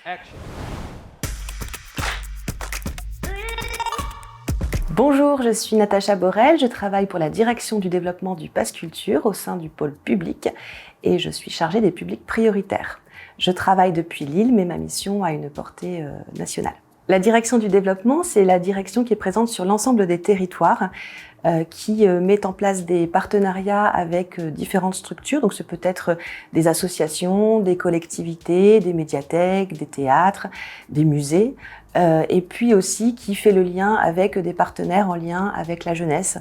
Action. Bonjour, je suis Natacha Borel, je travaille pour la direction du développement du Pass Culture au sein du pôle public et je suis chargée des publics prioritaires. Je travaille depuis Lille, mais ma mission a une portée nationale. La direction du développement, c'est la direction qui est présente sur l'ensemble des territoires, qui met en place des partenariats avec différentes structures. Donc, ce peut être des associations, des collectivités, des médiathèques, des théâtres, des musées, et puis aussi qui fait le lien avec des partenaires en lien avec la jeunesse,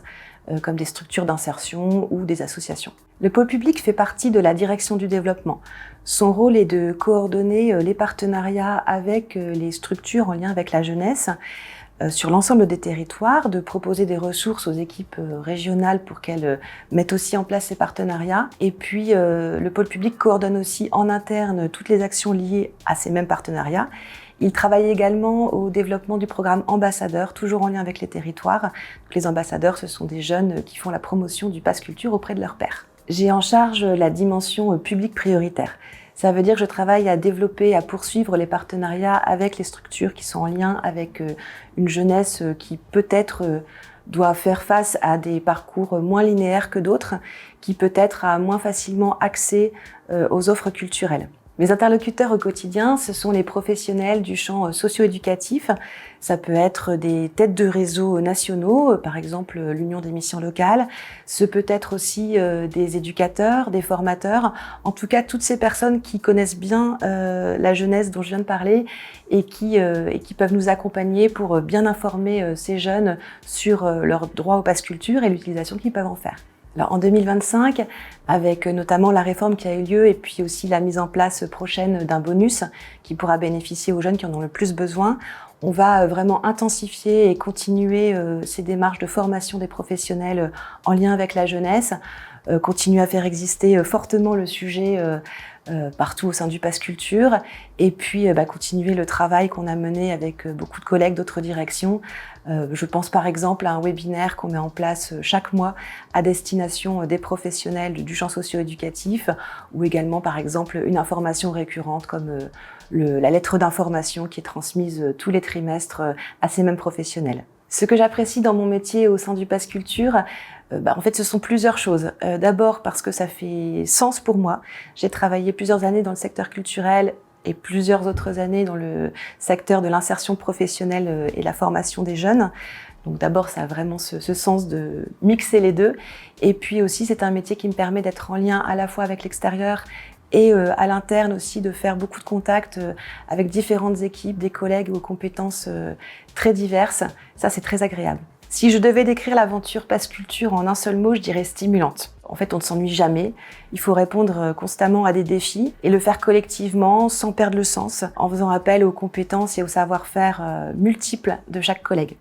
comme des structures d'insertion ou des associations. Le pôle public fait partie de la direction du développement. Son rôle est de coordonner les partenariats avec les structures en lien avec la jeunesse sur l'ensemble des territoires, de proposer des ressources aux équipes régionales pour qu'elles mettent aussi en place ces partenariats. Et puis, le pôle public coordonne aussi en interne toutes les actions liées à ces mêmes partenariats. Il travaille également au développement du programme Ambassadeurs, toujours en lien avec les territoires. Donc, les ambassadeurs, ce sont des jeunes qui font la promotion du Pass Culture auprès de leurs pairs. J'ai en charge la dimension publique prioritaire. Ça veut dire que je travaille à développer, à poursuivre les partenariats avec les structures qui sont en lien avec une jeunesse qui peut-être doit faire face à des parcours moins linéaires que d'autres, qui peut-être a moins facilement accès aux offres culturelles. Mes interlocuteurs au quotidien, ce sont les professionnels du champ socio-éducatif. Ça peut être des têtes de réseau nationaux, par exemple l'Union des missions locales. Ce peut être aussi des éducateurs, des formateurs. En tout cas, toutes ces personnes qui connaissent bien la jeunesse dont je viens de parler et qui peuvent nous accompagner pour bien informer ces jeunes sur leur droit au Pass Culture et l'utilisation qu'ils peuvent en faire. Alors, en 2025, avec notamment la réforme qui a eu lieu et puis aussi la mise en place prochaine d'un bonus qui pourra bénéficier aux jeunes qui en ont le plus besoin, on va vraiment intensifier et continuer ces démarches de formation des professionnels en lien avec la jeunesse, continuer à faire exister fortement le sujet partout au sein du Pass Culture et puis continuer le travail qu'on a mené avec beaucoup de collègues d'autres directions. Je pense par exemple à un webinaire qu'on met en place chaque mois à destination des professionnels du champ socio-éducatif ou également par exemple une information récurrente comme la lettre d'information qui est transmise tous les trimestres à ces mêmes professionnels. Ce que j'apprécie dans mon métier au sein du Pass Culture, en fait, ce sont plusieurs choses. D'abord parce que ça fait sens pour moi. J'ai travaillé plusieurs années dans le secteur culturel et plusieurs autres années dans le secteur de l'insertion professionnelle et la formation des jeunes. Donc d'abord, ça a vraiment ce sens de mixer les deux. Et puis aussi, c'est un métier qui me permet d'être en lien à la fois avec l'extérieur et à l'interne aussi, de faire beaucoup de contacts avec différentes équipes, des collègues aux compétences très diverses. Ça, c'est très agréable. Si je devais décrire l'aventure Pass Culture en un seul mot, je dirais stimulante. En fait, on ne s'ennuie jamais. Il faut répondre constamment à des défis et le faire collectivement, sans perdre le sens, en faisant appel aux compétences et au savoir-faire multiples de chaque collègue.